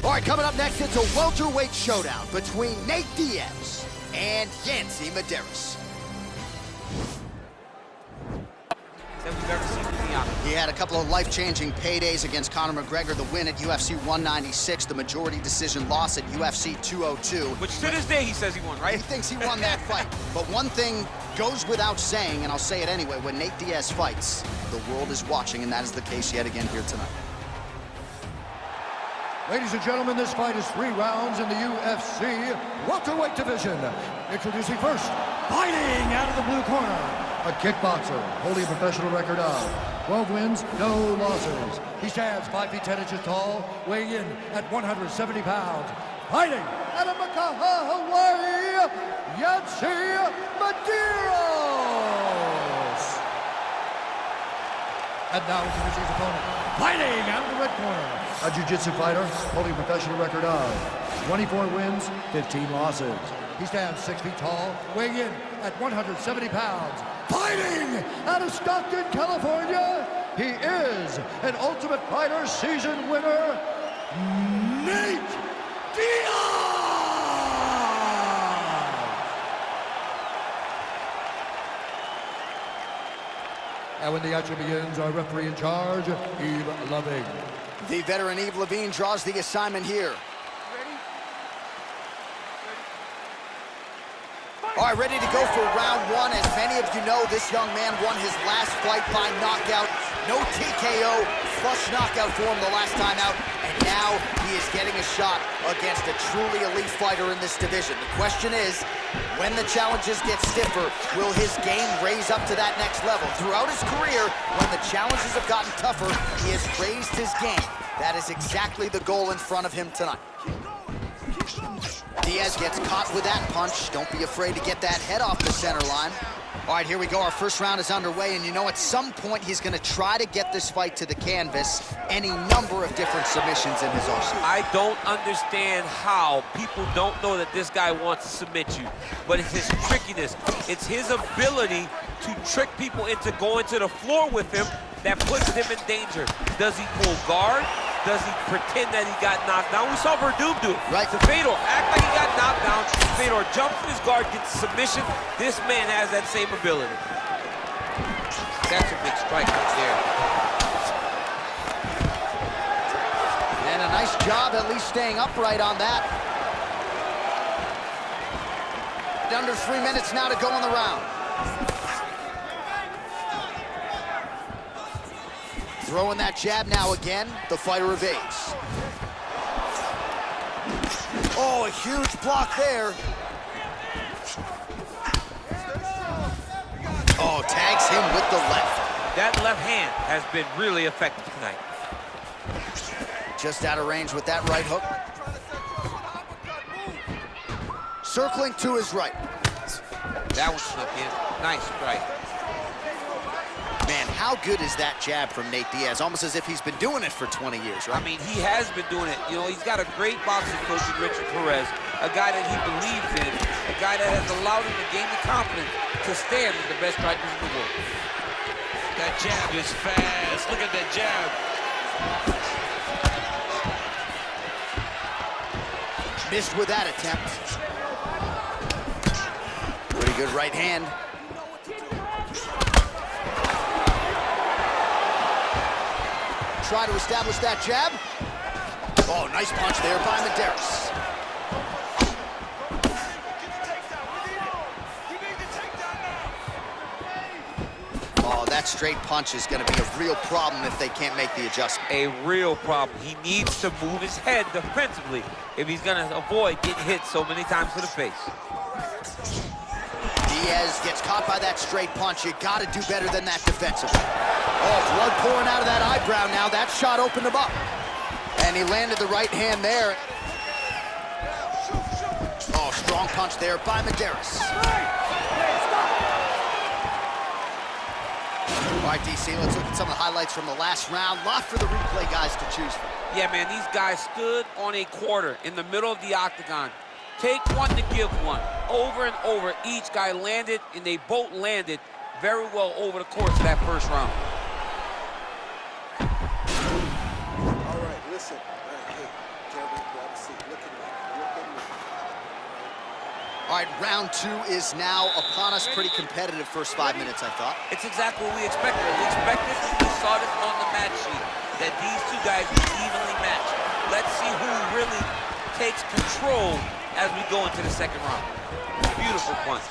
All right, coming up next, it's a welterweight showdown between Nate Diaz and Yancey Medeiros. That we've ever seen from Diaz. He had a couple of life-changing paydays against Conor McGregor, the win at UFC 196, the majority decision loss at UFC 202. Which to this day he says he won, right? He thinks he won that fight. But one thing goes without saying, and I'll say it anyway, when Nate Diaz fights, the world is watching, and that is the case yet again here tonight. Ladies and gentlemen, this fight is 3 rounds in the UFC welterweight division. Introducing first, fighting out of the blue corner, a kickboxer holding a professional record of 12 wins, no losses. He stands 5 feet 10 inches tall, weighing in at 170 pounds. Fighting out of Makaha, Hawaii, Yancey Medeiros. And now introducing his opponent, fighting out of the red corner, a jiu-jitsu fighter holding a professional record of 24 wins, 15 losses. He stands 6 feet tall, weighing in at 170 pounds. Fighting out of Stockton, California, he is an Ultimate Fighter season winner, Nate Diaz! And when the action begins, our referee in charge, Yves Loving. The veteran Yves Levine draws the assignment here. All right, ready to go for round 1. As many of you know, this young man won his last fight by knockout. No TKO, flush knockout for him the last time out. And now he is getting a shot against a truly elite fighter in this division. The question is, when the challenges get stiffer, will his game raise up to that next level? Throughout his career, when the challenges have gotten tougher, he has raised his game. That is exactly the goal in front of him tonight. Diaz gets caught with that punch. Don't be afraid to get that head off the center line. All right, here we go. Our first round is underway, and you know at some point he's going to try to get this fight to the canvas. Any number of different submissions in his arsenal. I don't understand how people don't know that this guy wants to submit you, but it's his trickiness. It's his ability to trick people into going to the floor with him that puts him in danger. Does he pull guard? Does he pretend that he got knocked down? We saw Verdum do it. Right. To Fedor, act like he got knocked down. Fedor jumps in his guard, gets a submission. This man has that same ability. That's a big strike right there. And a nice job at least staying upright on that. Under 3 minutes now to go in the round. Throwing that jab now again, the fighter evades. Oh, a huge block there. Oh, tags him with the left. That left hand has been really effective tonight. Just out of range with that right hook. Circling to his right. That one snuck in. Nice strike. Man, how good is that jab from Nate Diaz? Almost as if he's been doing it for 20 years, right? I mean, he has been doing it. You know, he's got a great boxing coach in Richard Perez, a guy that he believes in, a guy that has allowed him to gain the confidence to stand as the best strikers in the world. That jab is fast. Look at that jab. Missed with that attempt. Pretty good right hand. Try to establish that jab. Oh, nice punch there by Medeiros. Oh, that straight punch is going to be a real problem if they can't make the adjustment. A real problem. He needs to move his head defensively if he's going to avoid getting hit so many times to the face. Diaz gets caught by that straight punch. You got to do better than that defensively. Oh, blood pouring out of that eyebrow now. That shot opened him up. And he landed the right hand there. Oh, strong punch there by Medeiros. All right, DC, let's look at some of the highlights from the last round. Lot for the replay guys to choose from. Yeah, man, these guys stood on a quarter in the middle of the octagon. Take one to give one. Over and over, each guy landed, and they both landed very well over the course of that first round. All right, listen. All right, round 2 is now upon us. Pretty competitive first 5 minutes, I thought. It's exactly what we expected. We expected, we saw this on the match sheet, that these two guys would evenly match. Let's see who really takes control as we go into the second round. Beautiful punch.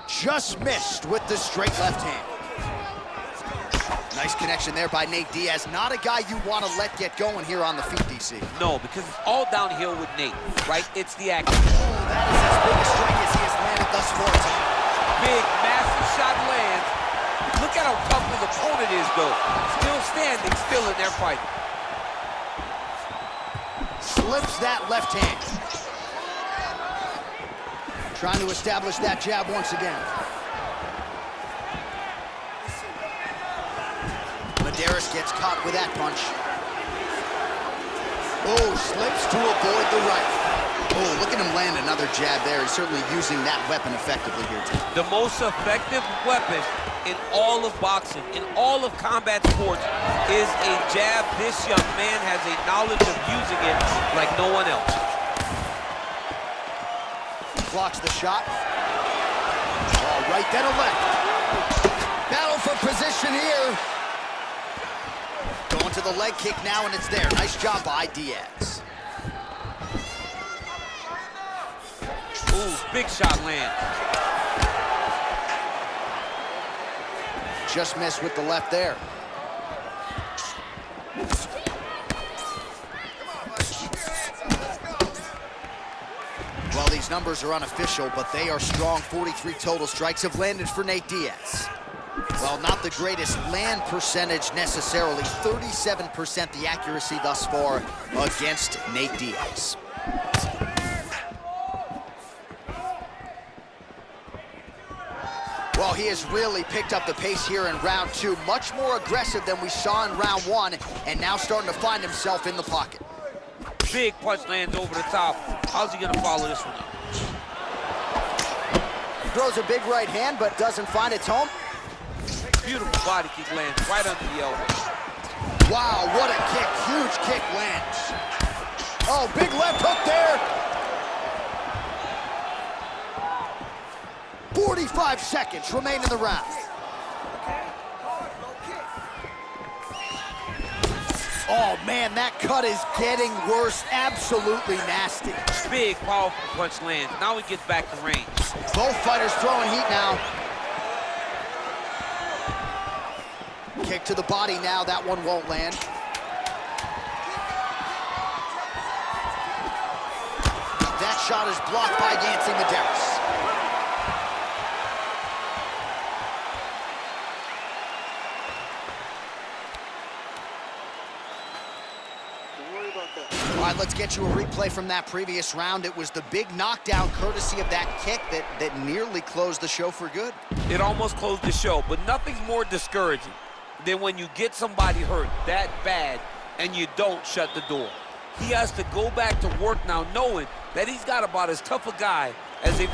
Just missed with the straight left hand. Nice connection there by Nate Diaz. Not a guy you want to let get going here on the feet, DC. No, because it's all downhill with Nate, right? It's the action. Oh, that is as big a strike as he has landed thus far. Big, massive shot lands. Look at how tough his opponent is, though. Still standing, still in their fight. Slips that left hand. Trying to establish that jab once again. Medeiros gets caught with that punch. Oh, slips to avoid the right. Oh, look at him land another jab there. He's certainly using that weapon effectively here tonight. The most effective weapon in all of boxing, in all of combat sports, is a jab. This young man has a knowledge of using it like no one else. Blocks the shot. Oh, right, then a left. Battle for position here. Going to the leg kick now, and it's there. Nice job by Diaz. Ooh, big shot land. Just missed with the left there. Well, these numbers are unofficial, but they are strong. 43 total strikes have landed for Nate Diaz. Well, not the greatest land percentage necessarily. 37% the accuracy thus far against Nate Diaz. Well, he has really picked up the pace here in round 2. Much more aggressive than we saw in round 1, and now starting to find himself in the pocket. Big punch lands over the top. How's he gonna follow this one up? Throws a big right hand, but doesn't find its home. Beautiful body kick lands right under the elbow. Wow, what a kick. Huge kick lands. Oh, big left hook there. 45 seconds remain in the round. Oh, man, that cut is getting worse. Absolutely nasty. Big, powerful punch lands. Now he gets back to range. Both fighters throwing heat now. Kick to the body now. That one won't land. That shot is blocked by Yancey Medeiros. All right, let's get you a replay from that previous round. It was the big knockdown courtesy of that kick that nearly closed the show for good. It almost closed the show, but nothing's more discouraging than when you get somebody hurt that bad and you don't shut the door. He has to go back to work now knowing that he's got about as tough a guy as he's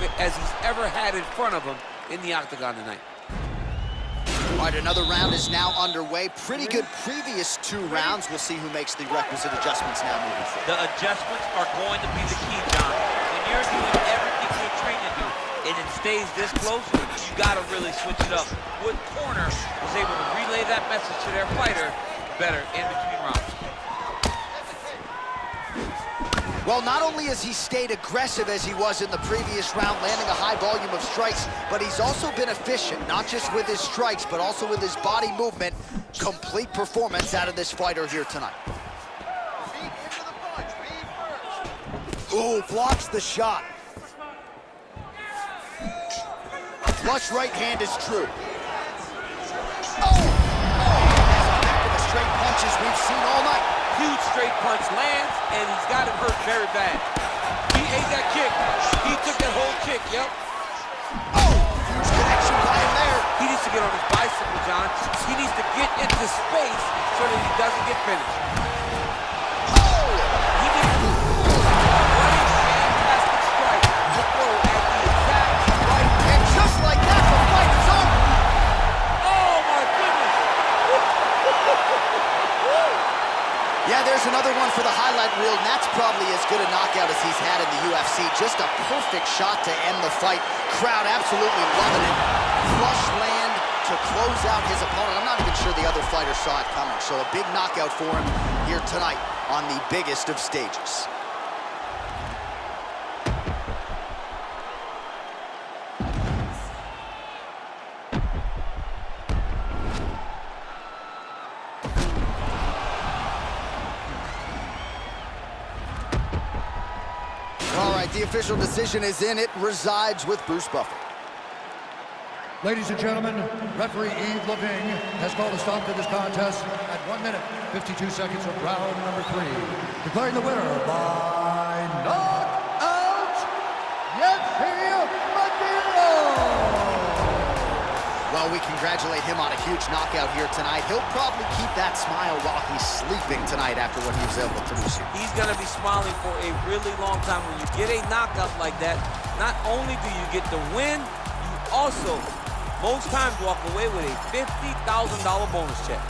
ever had in front of him in the octagon tonight. All right, another round is now underway. Pretty good previous 2 rounds. We'll see who makes the requisite adjustments now moving forward. The adjustments are going to be the key, John. When you're doing everything you're trained to do and it stays this close, you got to really switch it up. Wood Corner was able to relay that message to their fighter better in between rounds. Well, not only has he stayed aggressive as he was in the previous round, landing a high volume of strikes, but he's also been efficient, not just with his strikes, but also with his body movement. Complete performance out of this fighter here tonight. Ooh, blocks the shot. Flush right hand is true. Oh! Back to the straight punches we've seen all night. Huge straight punch lands, and he's got him hurt very bad. He ate that kick. He took that whole kick, yep. Oh, huge connection by him there. He needs to get on his bicycle, John. He needs to get into space so that he doesn't get finished. Oh! He needs to do a fantastic strike to throw at the exact right. And just like that, the fight is over. Oh, my goodness. for the highlight reel, and that's probably as good a knockout as he's had in the UFC. Just a perfect shot to end the fight. Crowd absolutely loving it. Flush land to close out his opponent. I'm not even sure the other fighter saw it coming. So a big knockout for him here tonight on the biggest of stages. All right, the official decision is in. It resides with Bruce Buffer. Ladies and gentlemen, referee Yves Leving has called a stop to this contest at 1 minute, 52 seconds of round number 3. Declaring the winner by knockout, Yansee. Well, we congratulate him on a huge knockout here tonight. He'll probably keep that smile while he's sleeping tonight after what he was able to do. He's going to be smiling for a really long time. When you get a knockout like that, not only do you get the win, you also most times walk away with a $50,000 bonus check.